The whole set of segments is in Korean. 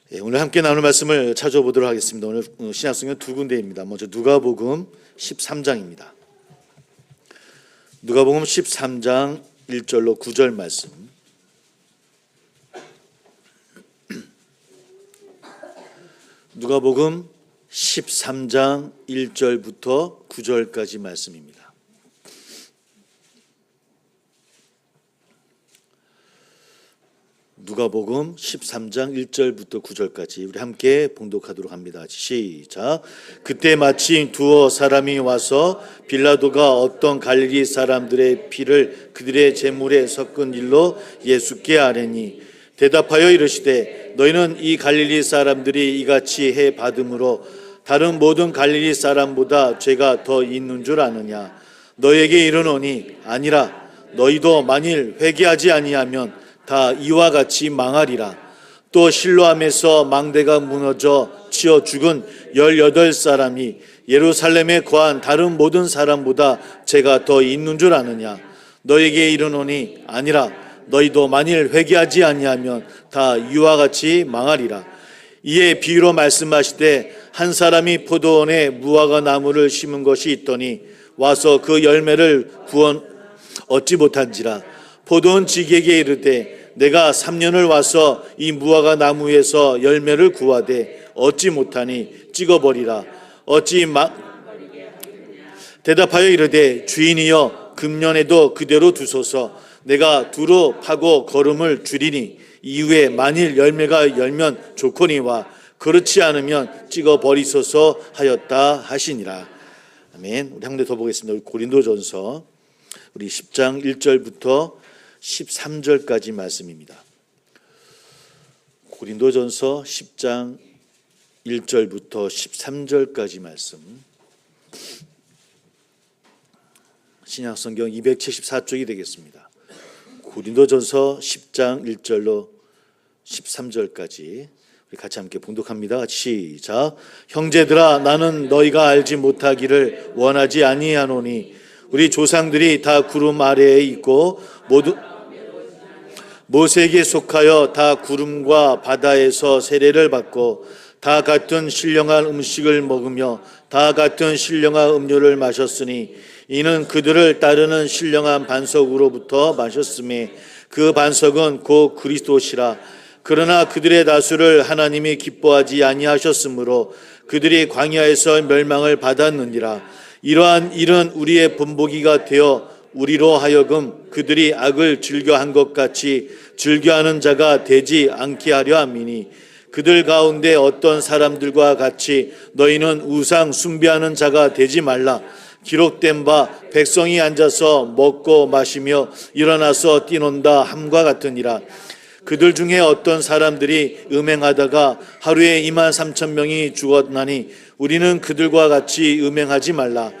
오늘 함께 나눌 말씀을 찾아보도록 하겠습니다. 오늘 신약성경 두 군데입니다. 먼저 누가복음 13장입니다. 누가복음 13장 1절로 9절 말씀. 누가복음 13장 1절부터 9절까지 말씀입니다. 누가복음 13장 1절부터 9절까지 우리 함께 봉독하도록 합니다. 시작. 그때 마침 두어 사람이 와서 빌라도가 어떤 갈릴리 사람들의 피를 그들의 제물에 섞은 일로 예수께 아뢰니 대답하여 이르시되 너희는 이 갈릴리 사람들이 이같이 해 받음으로 다른 모든 갈릴리 사람보다 죄가 더 있는 줄 아느냐. 너에게 이르노니 아니라. 너희도 만일 회개하지 아니하면 다 이와 같이 망하리라. 또 실로암에서 망대가 무너져 치어 죽은 18사람이 예루살렘에 거한 다른 모든 사람보다 죄가 더 있는 줄 아느냐. 너에게 이르노니 아니라. 너희도 만일 회개하지 아니하면 다 이와 같이 망하리라. 이에 비유로 말씀하시되 한 사람이 포도원에 무화과 나무를 심은 것이 있더니 와서 그 열매를 구원 얻지 못한지라. 포도원 지기에게 이르되 내가 3년을 와서 이 무화과 나무에서 열매를 구하되 얻지 못하니 찍어버리라. 대답하여 이르되 주인이여 금년에도 그대로 두소서. 내가 두루 파고 거름을 줄이니 이후에 만일 열매가 열면 좋거니와 그렇지 않으면 찍어버리소서 하였다 하시니라. 아멘. 우리 한 군데 더 보겠습니다. 우리 고린도전서 우리 10장 1절부터 13절까지 말씀입니다. 고린도전서 10장 1절부터 13절까지 말씀. 신약성경 274쪽이 되겠습니다. 고린도전서 10장 1절로 13절까지 우리 같이 함께 봉독합니다. 시작. 형제들아 나는 너희가 알지 못하기를 원하지 아니하노니 우리 조상들이 다 구름 아래에 있고 모두 모세에게 속하여 다 구름과 바다에서 세례를 받고 다 같은 신령한 음식을 먹으며 다 같은 신령한 음료를 마셨으니 이는 그들을 따르는 신령한 반석으로부터 마셨음에 그 반석은 곧 그리스도시라. 그러나 그들의 다수를 하나님이 기뻐하지 아니하셨으므로 그들이 광야에서 멸망을 받았느니라. 이러한 일은 우리의 본보기가 되어 우리로 하여금 그들이 악을 즐겨한 것 같이 즐겨하는 자가 되지 않게 하려 함이니 그들 가운데 어떤 사람들과 같이 너희는 우상 숭배하는 자가 되지 말라. 기록된 바 백성이 앉아서 먹고 마시며 일어나서 뛰논다 함과 같으니라. 그들 중에 어떤 사람들이 음행하다가 하루에 23,000명이 죽었나니 우리는 그들과 같이 음행하지 말라.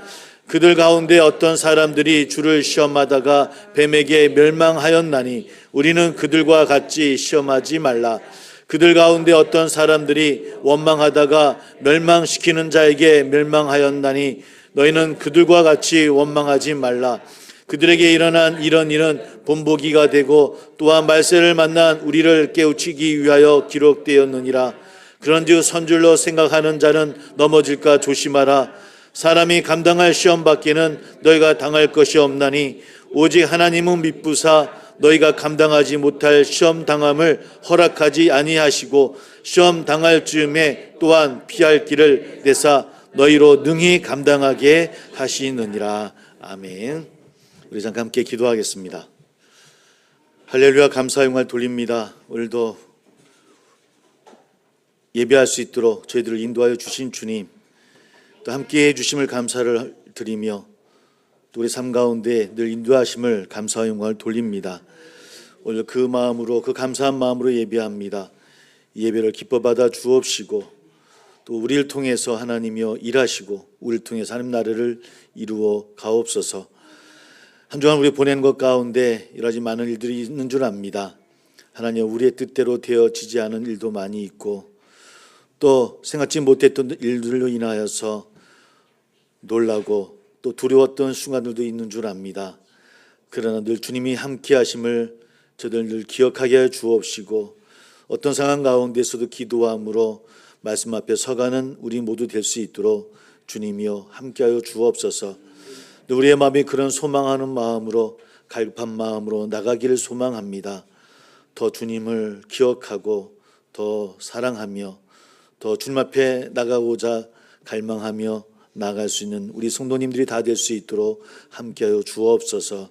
그들 가운데 어떤 사람들이 주를 시험하다가 뱀에게 멸망하였나니 우리는 그들과 같이 시험하지 말라. 그들 가운데 어떤 사람들이 원망하다가 멸망시키는 자에게 멸망하였나니 너희는 그들과 같이 원망하지 말라. 그들에게 일어난 이런 일은 본보기가 되고 또한 말세를 만난 우리를 깨우치기 위하여 기록되었느니라. 그런즉 선줄로 생각하는 자는 넘어질까 조심하라. 사람이 감당할 시험 밖에는 너희가 당할 것이 없나니 오직 하나님은 미쁘사 너희가 감당하지 못할 시험 당함을 허락하지 아니하시고 시험 당할 즈음에 또한 피할 길을 내사 너희로 능히 감당하게 하시느니라. 아멘. 우리 잠깐 함께 기도하겠습니다. 할렐루야. 감사 영광을 돌립니다. 오늘도 예배할 수 있도록 저희들을 인도하여 주신 주님, 또 함께해 주심을 감사를 드리며 또 우리 삶 가운데 늘 인도하심을 감사와 영광을 돌립니다. 오늘 그 마음으로, 그 감사한 마음으로 예배합니다. 이 예배를 기뻐 받아 주옵시고 또 우리를 통해서 하나님이여 일하시고 우리를 통해서 하나님 나라를 이루어 가옵소서. 한 주간 우리 보낸 것 가운데 여러 가지 많은 일들이 있는 줄 압니다. 하나님, 우리의 뜻대로 되어지지 않은 일도 많이 있고 또 생각지 못했던 일들로 인하여서 놀라고 또 두려웠던 순간들도 있는 줄 압니다. 그러나 늘 주님이 함께 하심을 저들 늘 기억하게 해 주옵시고 어떤 상황 가운데서도 기도함으로 말씀 앞에 서가는 우리 모두 될 수 있도록 주님이여 함께하여 주옵소서. 우리의 마음이 그런 소망하는 마음으로 갈급한 마음으로 나가기를 소망합니다. 더 주님을 기억하고 더 사랑하며 더 주님 앞에 나가고자 갈망하며 나아갈 수 있는 우리 성도님들이 다 될 수 있도록 함께하여 주옵소서.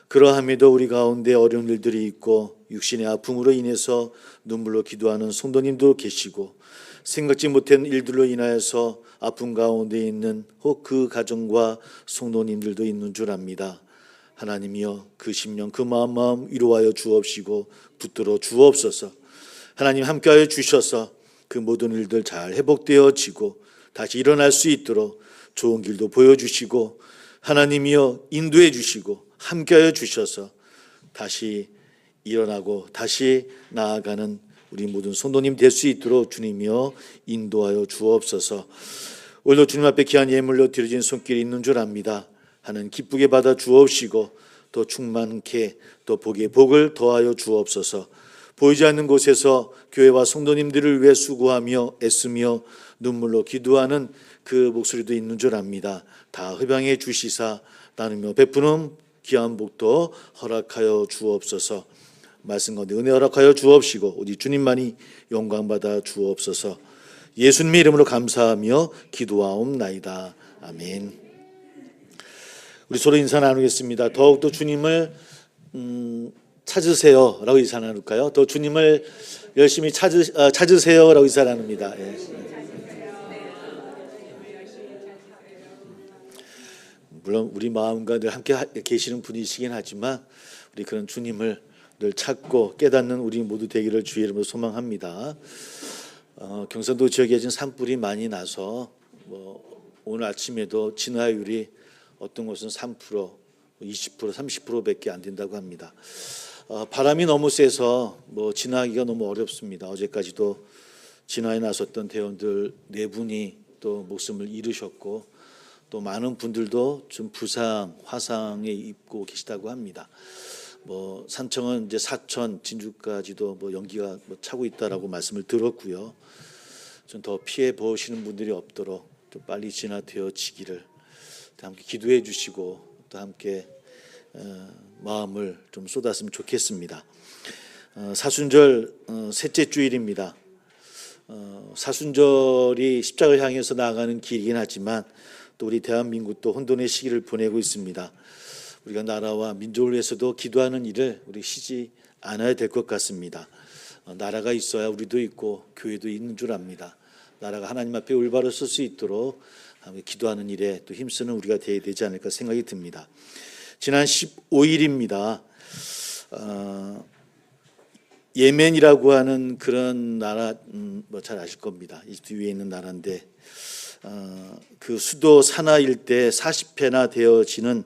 그러함에도 우리 가운데 어려운 일들이 있고 육신의 아픔으로 인해서 눈물로 기도하는 성도님도 계시고 생각지 못한 일들로 인하여서 아픔 가운데 있는 혹 그 가정과 성도님들도 있는 줄 압니다. 하나님이여 그 심령 그 마음 위로하여 주옵시고 붙들어 주옵소서. 하나님 함께하여 주셔서 그 모든 일들 잘 회복되어지고 다시 일어날 수 있도록 좋은 길도 보여주시고 하나님이여 인도해 주시고 함께하여 주셔서 다시 일어나고 다시 나아가는 우리 모든 성도님 될 수 있도록 주님이여 인도하여 주옵소서. 오늘도 주님 앞에 귀한 예물로 드려진 손길이 있는 줄 압니다. 하는 기쁘게 받아 주옵시고 더 충만케 또 복에 복을 더하여 주옵소서. 보이지 않는 곳에서 교회와 성도님들을 위해 수고하며 애쓰며 눈물로 기도하는 그 목소리도 있는 줄 압니다. 다 흡양해 주시사 나누며 베푸는 귀한 복도 허락하여 주옵소서. 말씀 가운데 은혜 허락하여 주옵시고 우리 주님만이 영광받아 주옵소서. 예수님의 이름으로 감사하며 기도하옵나이다. 아멘. 우리 서로 인사 나누겠습니다. 더욱더 주님을 찾으세요 라고 인사 나눌까요? 더 주님을 열심히 찾으세요 라고 인사 나눕니다. 예. 물론 우리 마음과 늘 함께 계시는 분이시긴 하지만 우리 그런 주님을 늘 찾고 깨닫는 우리 모두 되기를 주의 이름으로 소망합니다. 경상도 지역에 지금 산불이 많이 나서 오늘 아침에도 진화율이 어떤 곳은 3%, 20%, 30%밖에 안 된다고 합니다. 바람이 너무 세서 진화하기가 너무 어렵습니다. 어제까지도 진화에 나섰던 대원들 4분이 또 목숨을 잃으셨고 또 많은 분들도 좀 부상, 화상에 입고 계시다고 합니다. 산청은 이제 사천, 진주까지도 연기가 차고 있다라고 말씀을 들었고요. 좀 더 피해 보시는 분들이 없도록 좀 빨리 진화되어지기를 함께 기도해 주시고 또 함께 마음을 좀 쏟았으면 좋겠습니다. 사순절 셋째 주일입니다. 사순절이 십자가를 향해서 나아가는 길이긴 하지만 또 우리 대한민국도 혼돈의 시기를 보내고 있습니다. 우리가 나라와 민족을 위해서도 기도하는 일을 우리 쉬지 않아야 될 것 같습니다. 나라가 있어야 우리도 있고 교회도 있는 줄 압니다. 나라가 하나님 앞에 올바로 설 수 있도록 기도하는 일에 또 힘쓰는 우리가 되어야 되지 않을까 생각이 듭니다. 지난 15일입니다. 예멘이라고 하는 그런 나라 잘 아실 겁니다. 이집트 위에 있는 나라인데 그 수도 사나 일대 40회나 되어지는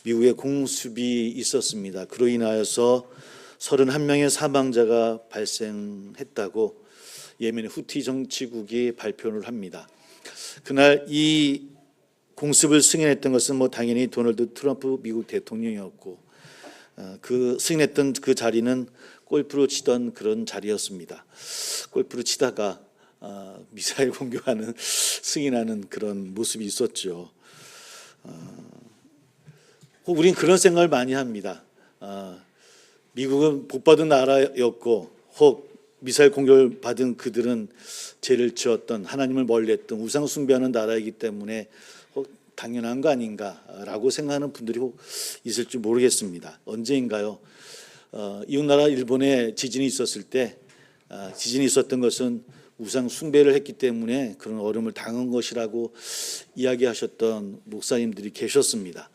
미국의 공습이 있었습니다. 그로 인하여서 31명의 사망자가 발생했다고 예멘의 후티 정치국이 발표를 합니다. 그날 이 공습을 승인했던 것은 당연히 도널드 트럼프 미국 대통령이었고 그 승인했던 그 자리는 골프로 치던 그런 자리였습니다. 골프로 치다가 미사일 공격하는 승인하는 그런 모습이 있었죠. 우린 그런 생각을 많이 합니다. 미국은 복받은 나라였고 혹 미사일 공격을 받은 그들은 죄를 지었던 하나님을 멀리했던 우상 숭배하는 나라이기 때문에 혹 당연한 거 아닌가라고 생각하는 분들이 혹 있을지 모르겠습니다. 언제인가요? 이웃나라 일본에 지진이 있었을 때 지진이 있었던 것은 우상 숭배를 했기 때문에 그런 어려움을 당한 것이라고 이야기하셨던 목사님들이 계셨습니다.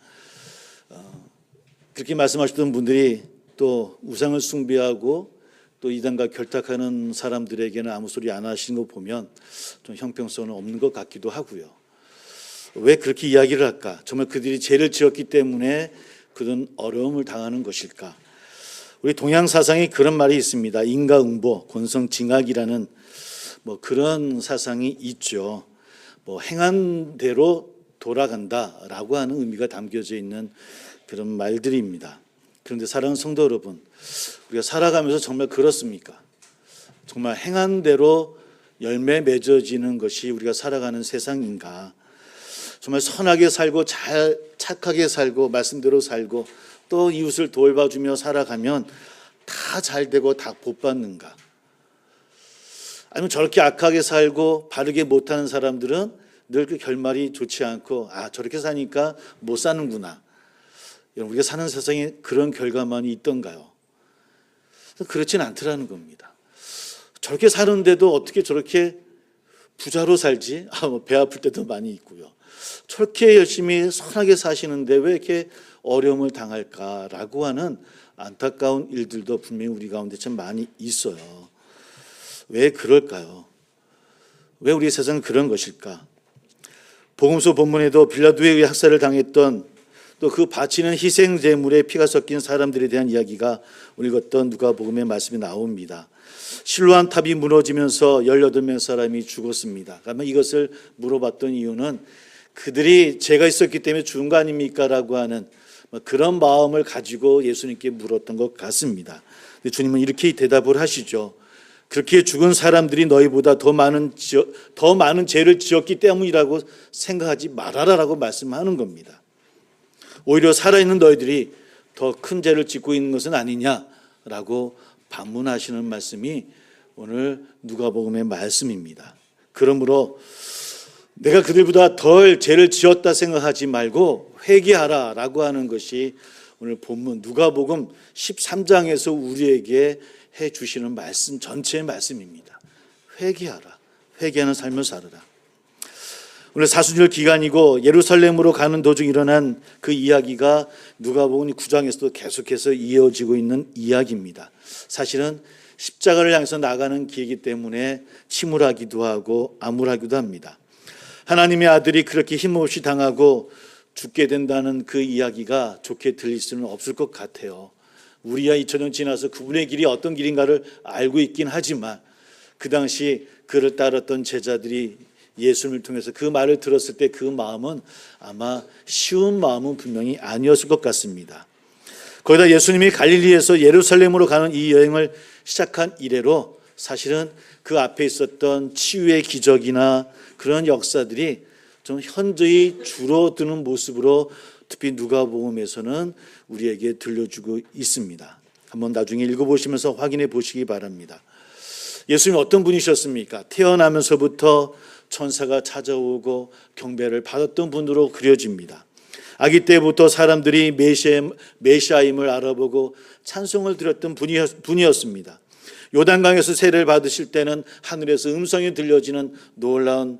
그렇게 말씀하셨던 분들이 또 우상을 숭배하고 또 이단과 결탁하는 사람들에게는 아무 소리 안 하시는 거 보면 좀 형평성은 없는 것 같기도 하고요. 왜 그렇게 이야기를 할까? 정말 그들이 죄를 지었기 때문에 그런 어려움을 당하는 것일까? 우리 동양 사상에 그런 말이 있습니다. 인과응보, 권성징악이라는 그런 사상이 있죠. 행한 대로 돌아간다라고 하는 의미가 담겨져 있는 그런 말들입니다. 그런데 사랑하는 성도 여러분, 우리가 살아가면서 정말 그렇습니까? 정말 행한 대로 열매 맺어지는 것이 우리가 살아가는 세상인가? 정말 선하게 살고 착하게 살고 말씀대로 살고 또 이웃을 돌봐주며 살아가면 다 잘되고 다 복받는가? 아니면 저렇게 악하게 살고 바르게 못하는 사람들은 늘 그 결말이 좋지 않고 저렇게 사니까 못 사는구나. 우리가 사는 세상에 그런 결과만이 있던가요? 그렇진 않더라는 겁니다. 저렇게 사는데도 어떻게 저렇게 부자로 살지? 배 아플 때도 많이 있고요. 저렇게 열심히 선하게 사시는데 왜 이렇게 어려움을 당할까라고 하는 안타까운 일들도 분명히 우리 가운데 참 많이 있어요. 왜 그럴까요? 왜 우리 세상은 그런 것일까? 복음서 본문에도 빌라도에 의해 학살을 당했던 또 그 바치는 희생 제물에 피가 섞인 사람들에 대한 이야기가 오늘 읽었던 누가복음의 말씀이 나옵니다. 실로암 탑이 무너지면서 18명 사람이 죽었습니다. 그러면 이것을 물어봤던 이유는 그들이 죄가 있었기 때문에 죽은 거 아닙니까? 라고 하는 그런 마음을 가지고 예수님께 물었던 것 같습니다. 근데 주님은 이렇게 대답을 하시죠. 그렇게 죽은 사람들이 너희보다 더 많은 죄를 지었기 때문이라고 생각하지 말아라라고 말씀하는 겁니다. 오히려 살아있는 너희들이 더 큰 죄를 짓고 있는 것은 아니냐라고 반문하시는 말씀이 오늘 누가복음의 말씀입니다. 그러므로 내가 그들보다 덜 죄를 지었다 생각하지 말고 회개하라라고 하는 것이 오늘 본문 누가복음 13장에서 우리에게 해 주시는 말씀 전체의 말씀입니다. 회개하라. 회개하는 삶을 살아라. 오늘 사순절 기간이고 예루살렘으로 가는 도중 일어난 그 이야기가 누가복음 9장에서도 계속해서 이어지고 있는 이야기입니다. 사실은 십자가를 향해서 나가는 길이기 때문에 침울하기도 하고 암울하기도 합니다. 하나님의 아들이 그렇게 힘없이 당하고 죽게 된다는 그 이야기가 좋게 들릴 수는 없을 것 같아요. 우리야 2000년 지나서 그분의 길이 어떤 길인가를 알고 있긴 하지만 그 당시 그를 따랐던 제자들이 예수님을 통해서 그 말을 들었을 때 그 마음은 아마 쉬운 마음은 분명히 아니었을 것 같습니다. 거기다 예수님이 갈릴리에서 예루살렘으로 가는 이 여행을 시작한 이래로 사실은 그 앞에 있었던 치유의 기적이나 그런 역사들이 좀 현저히 줄어드는 모습으로 특히 누가복음에서는 우리에게 들려주고 있습니다. 한번 나중에 읽어보시면서 확인해 보시기 바랍니다. 예수님이 어떤 분이셨습니까? 태어나면서부터 천사가 찾아오고 경배를 받았던 분으로 그려집니다. 아기 때부터 사람들이 메시아임을 알아보고 찬송을 드렸던 분이었습니다. 요단강에서 세례를 받으실 때는 하늘에서 음성이 들려지는 놀라운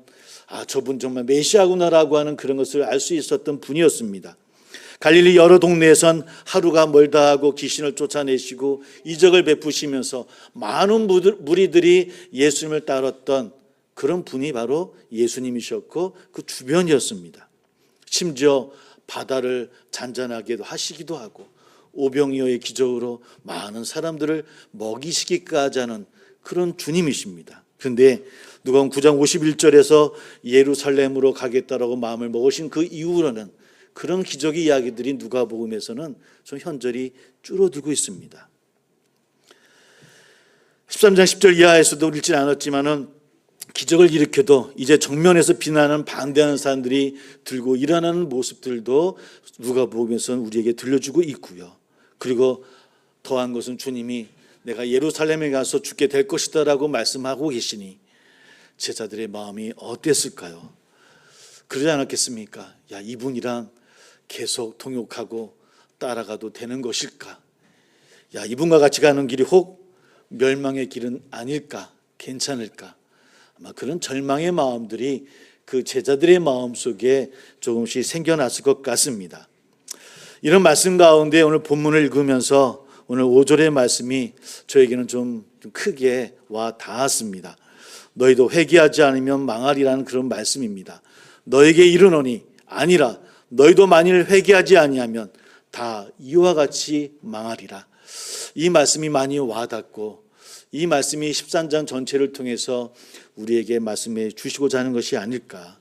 저분 정말 메시아구나라고 하는 그런 것을 알 수 있었던 분이었습니다. 갈릴리 여러 동네에선 하루가 멀다 하고 귀신을 쫓아내시고 이적을 베푸시면서 많은 무리들이 예수님을 따랐던 그런 분이 바로 예수님이셨고 그 주변이었습니다. 심지어 바다를 잔잔하게 하시기도 하고 오병이어의 기적으로 많은 사람들을 먹이시기까지 하는 그런 주님이십니다. 그런데 누가복음 9장 51절에서 예루살렘으로 가겠다라고 마음을 먹으신 그 이후로는 그런 기적의 이야기들이 누가복음에서는 좀 현저히 줄어들고 있습니다. 13장 10절 이하에서도 읽지 않았지만은 기적을 일으켜도 이제 정면에서 비난하는 반대하는 사람들이 들고 일어나는 모습들도 누가복음에서는 우리에게 들려주고 있고요. 그리고 더한 것은 주님이 내가 예루살렘에 가서 죽게 될 것이다 라고 말씀하고 계시니 제자들의 마음이 어땠을까요? 그러지 않았겠습니까? 이분이랑 계속 통역하고 따라가도 되는 것일까? 이분과 같이 가는 길이 혹 멸망의 길은 아닐까? 괜찮을까? 아마 그런 절망의 마음들이 그 제자들의 마음속에 조금씩 생겨났을 것 같습니다. 이런 말씀 가운데 오늘 본문을 읽으면서 오늘 5절의 말씀이 저에게는 좀 크게 와 닿았습니다. 너희도 회개하지 않으면 망하리라는 그런 말씀입니다. 너에게 이르노니 아니라 너희도 만일 회개하지 아니하면 다 이와 같이 망하리라. 이 말씀이 많이 와닿고 이 말씀이 13장 전체를 통해서 우리에게 말씀해 주시고자 하는 것이 아닐까.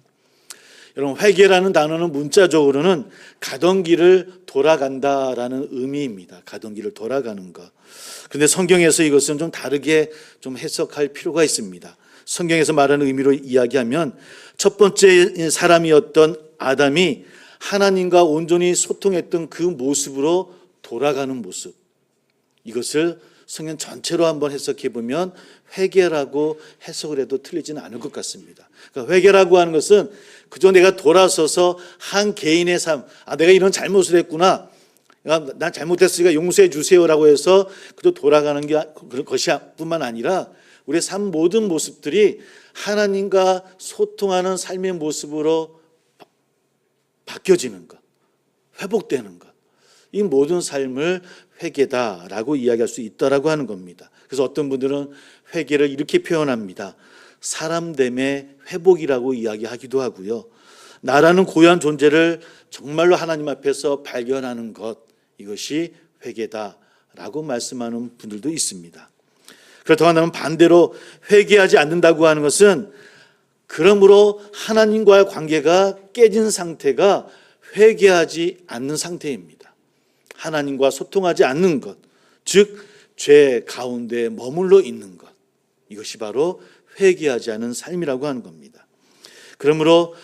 여러분, 회개라는 단어는 문자적으로는 가던 길을 돌아간다라는 의미입니다. 가던 길을 돌아가는 것. 그런데 성경에서 이것은 좀 다르게 좀 해석할 필요가 있습니다. 성경에서 말하는 의미로 이야기하면 첫 번째 사람이었던 아담이 하나님과 온전히 소통했던 그 모습으로 돌아가는 모습, 이것을 성경 전체로 한번 해석해 보면 회개라고 해석을 해도 틀리지는 않을 것 같습니다. 그러니까 회개라고 하는 것은 그저 내가 돌아서서 한 개인의 삶, 내가 이런 잘못을 했구나, 난 잘못했으니까 용서해 주세요라고 해서 그저 돌아가는 것이 뿐만 아니라 우리의 삶 모든 모습들이 하나님과 소통하는 삶의 모습으로 바뀌어지는 것, 회복되는 것, 이 모든 삶을 회개다라고 이야기할 수 있다라고 하는 겁니다. 그래서 어떤 분들은 회개를 이렇게 표현합니다. 사람됨의 회복이라고 이야기하기도 하고요. 나라는 고유한 존재를 정말로 하나님 앞에서 발견하는 것, 이것이 회개다라고 말씀하는 분들도 있습니다. 그렇다고 한다면 반대로 회개하지 않는다고 하는 것은 그러므로 하나님과의 관계가 깨진 상태가 회개하지 않는 상태입니다. 하나님과 소통하지 않는 것, 즉 죄 가운데 머물러 있는 것, 이것이 바로 회개하지 않은 삶이라고 하는 겁니다. 그러므로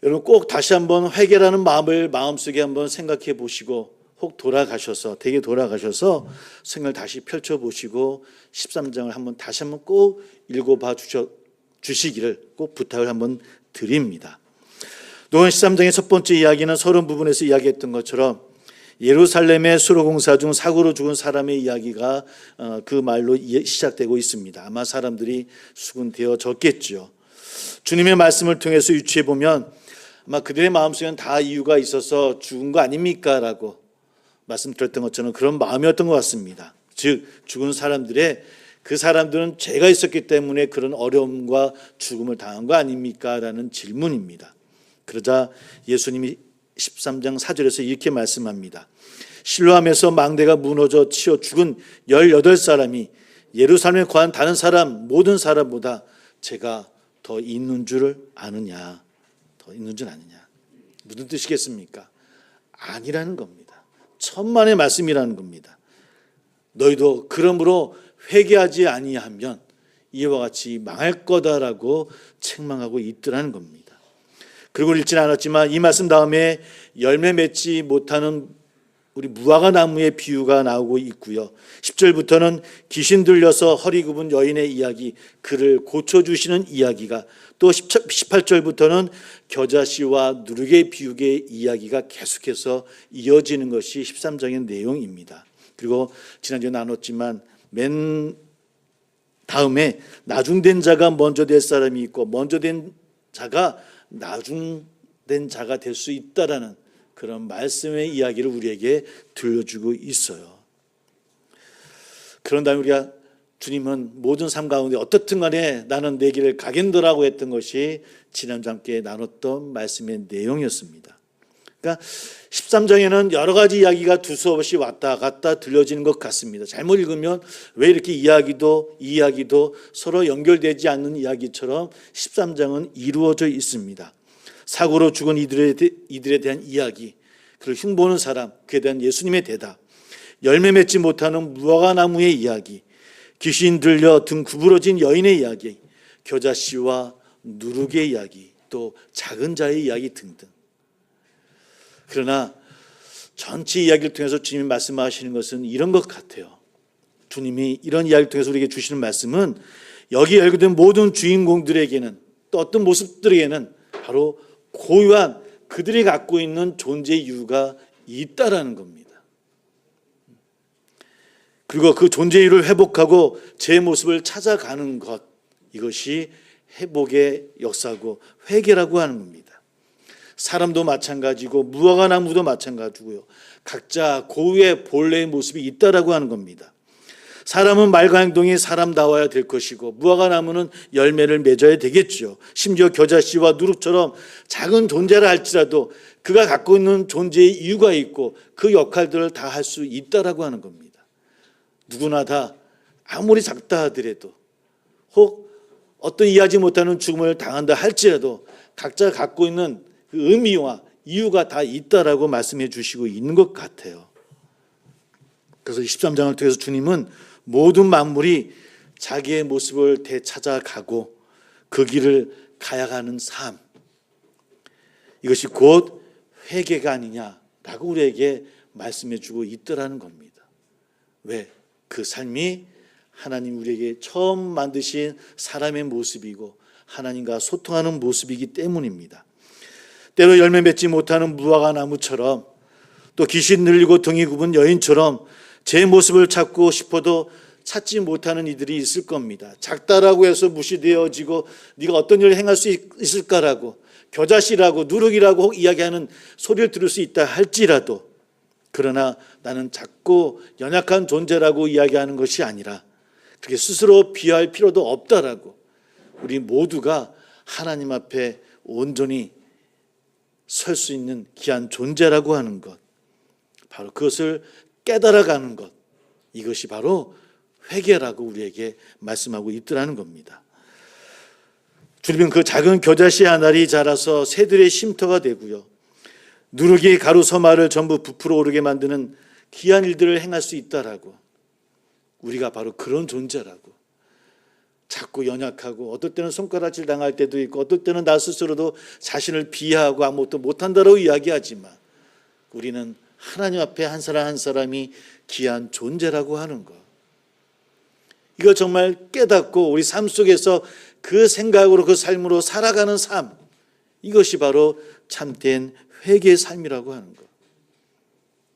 여러분 꼭 다시 한번 회개라는 마음을 마음속에 한번 생각해 보시고 혹 댁에 돌아가셔서 생각을 다시 펼쳐보시고 13장을 한번 다시 한번 꼭 읽어봐 주시기를 꼭 부탁을 한번 드립니다. 노아 13장의 첫 번째 이야기는 서론 부분에서 이야기했던 것처럼 예루살렘의 수로공사 중 사고로 죽은 사람의 이야기가 그 말로 시작되고 있습니다. 아마 사람들이 수군되어졌겠죠. 주님의 말씀을 통해서 유추해 보면 아마 그들의 마음속에는 다 이유가 있어서 죽은 거 아닙니까? 라고 말씀드렸던 것처럼 그런 마음이었던 것 같습니다. 즉 죽은 그 사람들은 죄가 있었기 때문에 그런 어려움과 죽음을 당한 거 아닙니까? 라는 질문입니다. 그러자 예수님이 13장 4절에서 이렇게 말씀합니다. 실로암에서 망대가 무너져 치어 죽은 18사람이 예루살렘에 거한 다른 사람 모든 사람보다 죄가 더 있는 줄 아느냐? 더 있는 줄 아느냐? 무슨 뜻이겠습니까? 아니라는 겁니다. 천만의 말씀이라는 겁니다. 너희도 그러므로 회개하지 아니하면 이와 같이 망할 거다라고 책망하고 있더라는 겁니다. 그리고 읽지는 않았지만 이 말씀 다음에 열매 맺지 못하는 우리 무화과 나무의 비유가 나오고 있고요. 10절부터는 귀신 들려서 허리 굽은 여인의 이야기, 그를 고쳐주시는 이야기가, 또 18절부터는 겨자씨와 누룩의 비유의 이야기가 계속해서 이어지는 것이 13장의 내용입니다. 그리고 지난주에 나눴지만 맨 다음에 나중된 자가 먼저 될 사람이 있고 먼저 된 자가 나중된 자가 될 수 있다라는 그런 말씀의 이야기를 우리에게 들려주고 있어요. 그런 다음에 우리가 주님은 모든 삶 가운데 어떻든 간에 나는 내 길을 가겠노라고 했던 것이 지난주 함께 나눴던 말씀의 내용이었습니다. 그러니까 13장에는 여러 가지 이야기가 두서없이 왔다 갔다 들려지는 것 같습니다. 잘못 읽으면 왜 이렇게 이 이야기도 서로 연결되지 않는 이야기처럼 13장은 이루어져 있습니다. 사고로 죽은 이들에 대한 이야기, 그리고 흉보는 사람, 그에 대한 예수님의 대답, 열매 맺지 못하는 무화과 나무의 이야기, 귀신 들려 등 구부러진 여인의 이야기, 겨자씨와 누룩의 이야기, 또 작은 자의 이야기 등등. 그러나 전체 이야기를 통해서 주님이 말씀하시는 것은 이런 것 같아요. 주님이 이런 이야기를 통해서 우리에게 주시는 말씀은 여기 열거된 모든 주인공들에게는 또 어떤 모습들에게는 바로 고유한 그들이 갖고 있는 존재의 이유가 있다라는 겁니다. 그리고 그 존재의 이유를 회복하고 제 모습을 찾아가는 것, 이것이 회복의 역사고 회개라고 하는 겁니다. 사람도 마찬가지고 무화과 나무도 마찬가지고요. 각자 고유의 본래의 모습이 있다라고 하는 겁니다. 사람은 말과 행동이 사람다워야 될 것이고 무화과 나무는 열매를 맺어야 되겠죠. 심지어 겨자씨와 누룩처럼 작은 존재라 할지라도 그가 갖고 있는 존재의 이유가 있고 그 역할들을 다 할 수 있다라고 하는 겁니다. 누구나 다 아무리 작다 하더라도 혹 어떤 이해하지 못하는 죽음을 당한다 할지라도 각자 갖고 있는 그 의미와 이유가 다 있다라고 말씀해 주시고 있는 것 같아요. 그래서 13장을 통해서 주님은 모든 만물이 자기의 모습을 되찾아가고 그 길을 가야 하는 삶, 이것이 곧 회개가 아니냐라고 우리에게 말씀해 주고 있더라는 겁니다. 왜? 그 삶이 하나님 우리에게 처음 만드신 사람의 모습이고 하나님과 소통하는 모습이기 때문입니다. 때로 열매 맺지 못하는 무화과 나무처럼, 또 귀신 들리고 등이 굽은 여인처럼 제 모습을 찾고 싶어도 찾지 못하는 이들이 있을 겁니다. 작다라고 해서 무시되어지고 네가 어떤 일을 행할 수 있을까라고, 겨자씨라고 누룩이라고 이야기하는 소리를 들을 수 있다 할지라도, 그러나 나는 작고 연약한 존재라고 이야기하는 것이 아니라 그렇게 스스로 비하할 필요도 없다라고, 우리 모두가 하나님 앞에 온전히 설 수 있는 귀한 존재라고 하는 것, 바로 그것을 깨달아가는 것, 이것이 바로 회개라고 우리에게 말씀하고 있더라는 겁니다. 주님은 그 작은 겨자씨 한 알이 자라서 새들의 쉼터가 되고요, 누룩이 가루 서말을 전부 부풀어 오르게 만드는 귀한 일들을 행할 수 있다라고, 우리가 바로 그런 존재라고, 작고 연약하고 어떨 때는 손가락질 당할 때도 있고 어떨 때는 나 스스로도 자신을 비하하고 아무것도 못한다라고 이야기하지만 우리는 하나님 앞에 한 사람 한 사람이 귀한 존재라고 하는 것, 이걸 정말 깨닫고 우리 삶 속에서 그 생각으로 그 삶으로 살아가는 삶, 이것이 바로 참된 회개의 삶이라고 하는 것.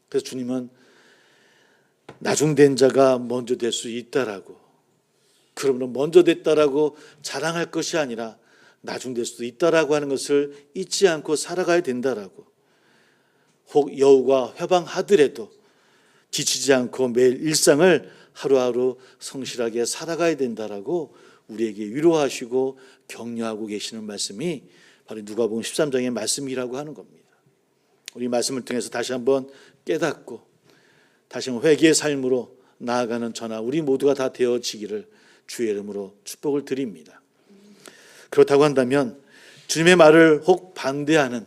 그래서 주님은 나중된 자가 먼저 될 수 있다라고, 그러므로 먼저 됐다라고 자랑할 것이 아니라 나중될 수도 있다라고 하는 것을 잊지 않고 살아가야 된다라고, 혹 여우가 회방하더라도 지치지 않고 매일 일상을 하루하루 성실하게 살아가야 된다라고 우리에게 위로하시고 격려하고 계시는 말씀이 바로 누가복음 13장의 말씀이라고 하는 겁니다. 우리 말씀을 통해서 다시 한번 깨닫고 다시 한번 회개의 삶으로 나아가는 저나 우리 모두가 다 되어지기를 주의 이름으로 축복을 드립니다. 그렇다고 한다면 주님의 말을 혹 반대하는,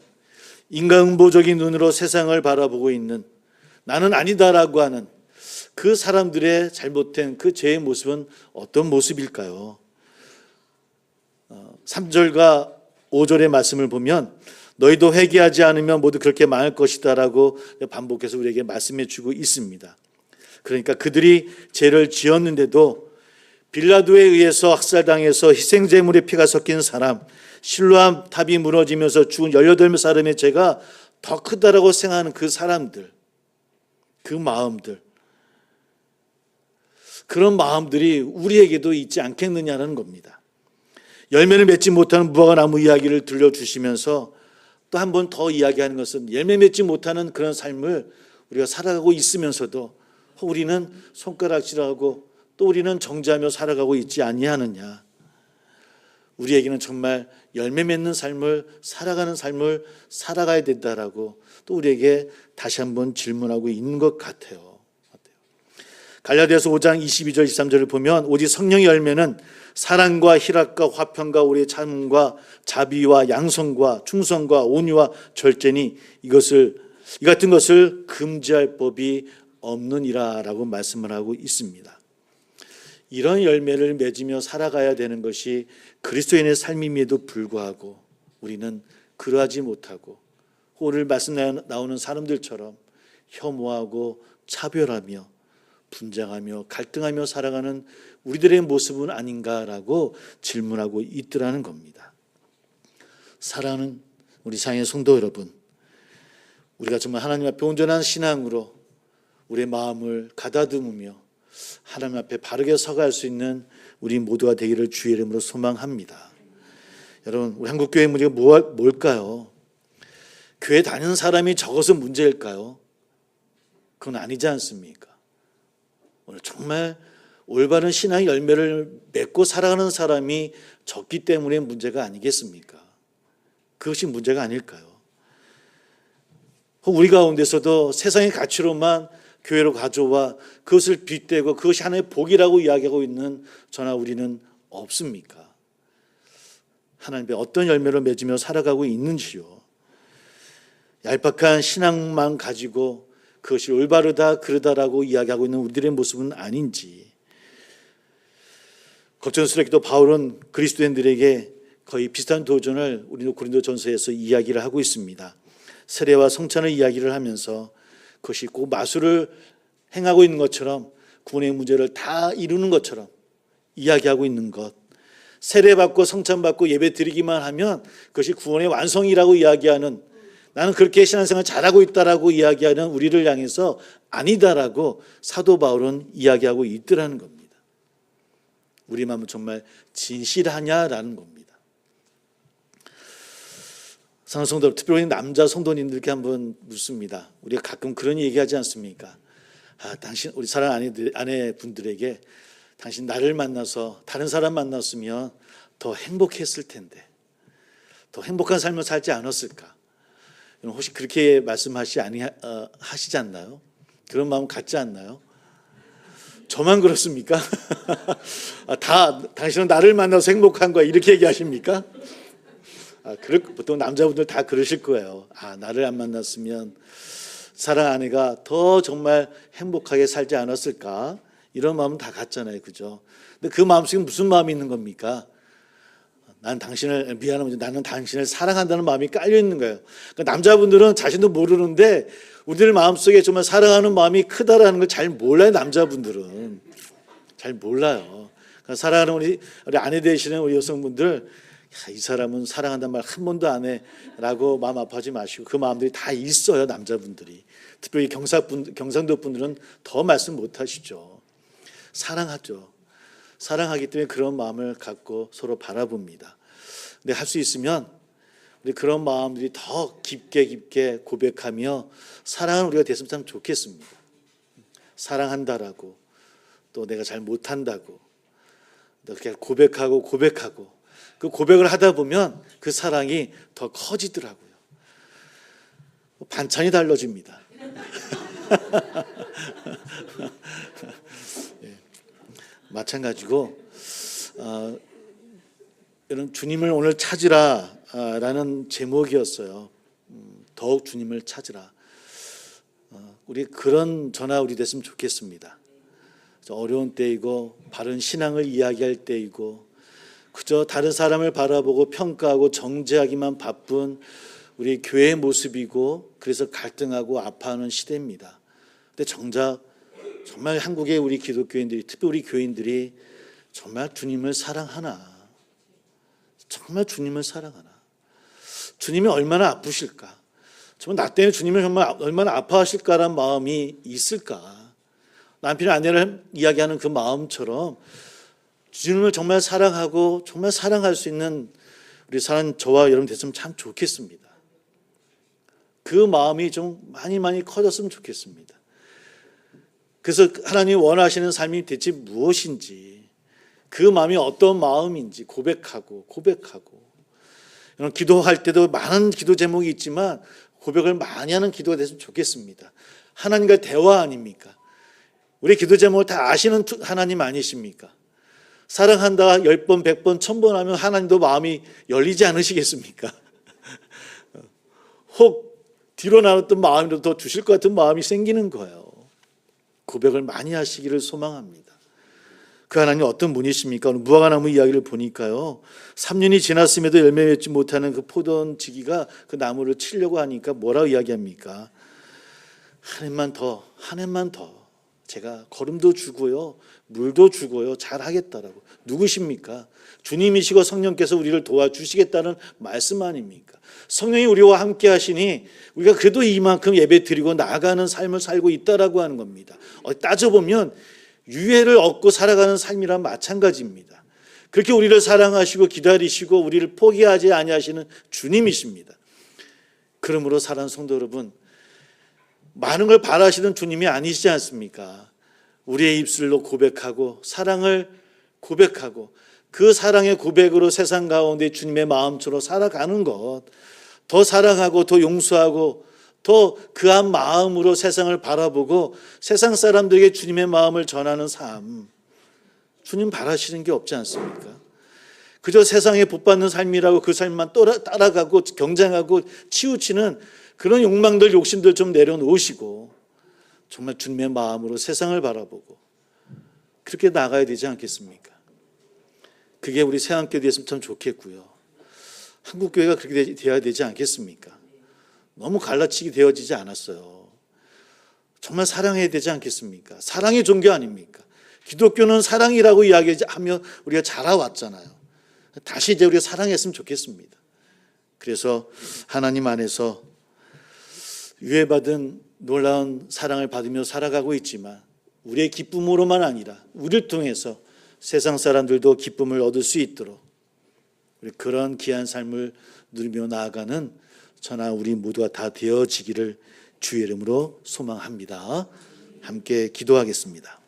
인간응보적인 눈으로 세상을 바라보고 있는, 나는 아니다라고 하는 그 사람들의 잘못된 그 죄의 모습은 어떤 모습일까요? 3절과 5절의 말씀을 보면 너희도 회개하지 않으면 모두 그렇게 망할 것이다 라고 반복해서 우리에게 말씀해 주고 있습니다. 그러니까 그들이 죄를 지었는데도 빌라도에 의해서 학살당해서 희생제물의 피가 섞인 사람, 실로암 탑이 무너지면서 죽은 18사람의 죄가 더 크다라고 생각하는 그 사람들, 그 마음들, 그런 마음들이 우리에게도 있지 않겠느냐는 겁니다. 열매를 맺지 못하는 무화과 나무 이야기를 들려주시면서 또 한 번 더 이야기하는 것은 열매 맺지 못하는 그런 삶을 우리가 살아가고 있으면서도 우리는 손가락질하고 또 우리는 정죄하며 살아가고 있지 아니하느냐. 우리에게는 정말 열매 맺는 삶을, 살아가는 삶을 살아가야 된다라고 또 우리에게 다시 한번 질문하고 있는 것 같아요. 갈라디아서 5장 22절 23절을 보면 오직 성령의 열매는 사랑과 희락과 화평과 오래 참음과 자비와 양성과 충성과 온유와 절제니 이 같은 것을 금지할 법이 없느니라라고 말씀을 하고 있습니다. 이런 열매를 맺으며 살아가야 되는 것이 그리스도인의 삶임에도 불구하고 우리는 그러하지 못하고 오늘 말씀 나오는 사람들처럼 혐오하고 차별하며 분쟁하며 갈등하며 살아가는 우리들의 모습은 아닌가라고 질문하고 있더라는 겁니다. 사랑하는 우리 사랑의 성도 여러분, 우리가 정말 하나님 앞에 온전한 신앙으로 우리의 마음을 가다듬으며 하나님 앞에 바르게 서갈 수 있는 우리 모두가 되기를 주의 이름으로 소망합니다. 여러분, 우리 한국교회 문제가 뭘까요? 교회 다니는 사람이 적어서 문제일까요? 그건 아니지 않습니까? 오늘 정말 올바른 신앙의 열매를 맺고 살아가는 사람이 적기 때문에 문제가 아니겠습니까? 그것이 문제가 아닐까요? 우리 가운데서도 세상의 가치로만 교회로 가져와 그것을 빗대고 그것이 하나의 복이라고 이야기하고 있는 저나 우리는 없습니까? 하나님의 어떤 열매를 맺으며 살아가고 있는지요. 얄팍한 신앙만 가지고 그것이 올바르다 그르다라고 이야기하고 있는 우리들의 모습은 아닌지, 걱정스럽게도 바울은 그리스도인들에게 거의 비슷한 도전을 우리도 고린도전서에서 이야기를 하고 있습니다. 세례와 성찬을 이야기를 하면서 그것이 꼭 마술을 행하고 있는 것처럼 구원의 문제를 다 이루는 것처럼 이야기하고 있는 것, 세례받고 성찬받고 예배 드리기만 하면 그것이 구원의 완성이라고 이야기하는, 나는 그렇게 신앙생활 잘하고 있다라고 이야기하는 우리를 향해서 아니다라고 사도 바울은 이야기하고 있더라는 겁니다. 우리 마음은 정말 진실하냐라는 겁니다. 사랑하는 성도, 특별히 남자 성도님들께 한번 묻습니다. 우리가 가끔 그런 얘기하지 않습니까? 당신, 우리 사랑하는 아내분들에게 당신 나를 만나서 다른 사람 만났으면 더 행복했을 텐데, 더 행복한 삶을 살지 않았을까? 혹시 그렇게 하시지 않나요? 그런 마음 갖지 않나요? 저만 그렇습니까? 당신은 나를 만나서 행복한 거야, 이렇게 얘기하십니까? 보통 남자분들 다 그러실 거예요. 나를 안 만났으면 사랑 아내가 더 정말 행복하게 살지 않았을까? 이런 마음은 다 같잖아요, 그죠? 근데 그 마음속에 무슨 마음이 있는 겁니까? 나는 당신을 사랑한다는 마음이 깔려 있는 거예요. 그러니까 남자분들은 자신도 모르는데 우리들 마음속에 정말 사랑하는 마음이 크다라는 걸 잘 몰라요. 남자분들은 잘 몰라요. 그러니까 사랑하는 우리 아내 되시는 우리 여성분들, 이 사람은 사랑한다는 말 한 번도 안 해라고 마음 아파하지 마시고, 그 마음들이 다 있어요, 남자분들이. 특별히 경상도 분들은 더 말씀 못 하시죠. 사랑하죠. 사랑하기 때문에 그런 마음을 갖고 서로 바라봅니다. 근데 할 수 있으면 우리 그런 마음들이 더 깊게 고백하며 사랑을 우리가 됐으면 참 좋겠습니다. 사랑한다라고, 또 내가 잘 못한다고 이렇게 고백하고 그 고백을 하다 보면 그 사랑이 더 커지더라고요. 반찬이 달라집니다. 마찬가지고 이런 주님을 오늘 찾으라라는 제목이었어요. 더욱 주님을 찾으라. 우리 그런 전화 우리 됐으면 좋겠습니다. 어려운 때이고 바른 신앙을 이야기할 때이고 그저 다른 사람을 바라보고 평가하고 정죄하기만 바쁜 우리 교회의 모습이고, 그래서 갈등하고 아파하는 시대입니다. 근데 정작 정말 한국의 우리 기독교인들이, 특히 우리 교인들이 정말 주님을 사랑하나? 정말 주님을 사랑하나? 주님이 얼마나 아프실까? 정말 나 때문에 주님을 정말 얼마나 아파하실까라는 마음이 있을까? 남편이 아내를 이야기하는 그 마음처럼 주님을 정말 사랑하고 정말 사랑할 수 있는 우리 저와 여러분 됐으면 참 좋겠습니다. 그 마음이 좀 많이 커졌으면 좋겠습니다. 그래서 하나님이 원하시는 삶이 대체 무엇인지, 그 마음이 어떤 마음인지 고백하고 기도할 때도 많은 기도 제목이 있지만 고백을 많이 하는 기도가 됐으면 좋겠습니다. 하나님과 대화 아닙니까? 우리 기도 제목을 다 아시는 하나님 아니십니까? 사랑한다 10번, 100번, 1000번 하면 하나님도 마음이 열리지 않으시겠습니까? 혹 뒤로 나눴던 마음이라도 더 주실 것 같은 마음이 생기는 거예요. 고백을 많이 하시기를 소망합니다. 그 하나님 어떤 분이십니까? 오늘 무화과나무 이야기를 보니까요, 3년이 지났음에도 열매 맺지 못하는 그 포도원지기가 그 나무를 치려고 하니까 뭐라고 이야기합니까? 한 해만 더 제가 거름도 주고요, 물도 주고요, 잘하겠다라고. 누구십니까? 주님이시고 성령께서 우리를 도와주시겠다는 말씀 아닙니까? 성령이 우리와 함께 하시니 우리가 그래도 이만큼 예배 드리고 나아가는 삶을 살고 있다라고 하는 겁니다. 따져보면 유해를 얻고 살아가는 삶이란 마찬가지입니다. 그렇게 우리를 사랑하시고 기다리시고 우리를 포기하지 아니하시는 주님이십니다. 그러므로 사랑하는 성도 여러분, 많은 걸 바라시는 주님이 아니시지 않습니까? 우리의 입술로 고백하고 사랑을 고백하고 그 사랑의 고백으로 세상 가운데 주님의 마음처럼 살아가는 것, 더 사랑하고 더 용서하고 더 그한 마음으로 세상을 바라보고 세상 사람들에게 주님의 마음을 전하는 삶, 주님 바라시는 게 없지 않습니까? 그저 세상에 복받는 삶이라고 그 삶만 따라가고 경쟁하고 치우치는 그런 욕망들, 욕심들 좀 내려놓으시고 정말 주님의 마음으로 세상을 바라보고 그렇게 나가야 되지 않겠습니까? 그게 우리 새한교회 됐으면 참 좋겠고요. 한국교회가 그렇게 되어야 되지 않겠습니까? 너무 갈라치기 되어지지 않았어요. 정말 사랑해야 되지 않겠습니까? 사랑의 종교 아닙니까? 기독교는 사랑이라고 이야기하며 우리가 자라왔잖아요. 다시 이제 우리가 사랑했으면 좋겠습니다. 그래서 하나님 안에서 유해받은 놀라운 사랑을 받으며 살아가고 있지만 우리의 기쁨으로만 아니라 우리를 통해서 세상 사람들도 기쁨을 얻을 수 있도록 우리 그런 귀한 삶을 누리며 나아가는 저나 우리 모두가 다 되어지기를 주의 이름으로 소망합니다. 함께 기도하겠습니다.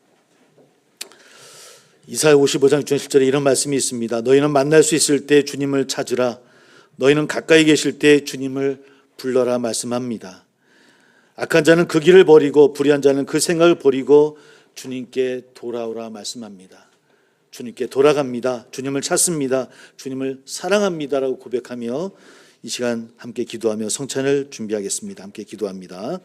이사야 55장 6절 7절에 이런 말씀이 있습니다. 너희는 만날 수 있을 때 주님을 찾으라. 너희는 가까이 계실 때 주님을 불러라 말씀합니다. 악한 자는 그 길을 버리고 불의한 자는 그 생각을 버리고 주님께 돌아오라 말씀합니다. 주님께 돌아갑니다. 주님을 찾습니다. 주님을 사랑합니다라고 고백하며 이 시간 함께 기도하며 성찬을 준비하겠습니다. 함께 기도합니다.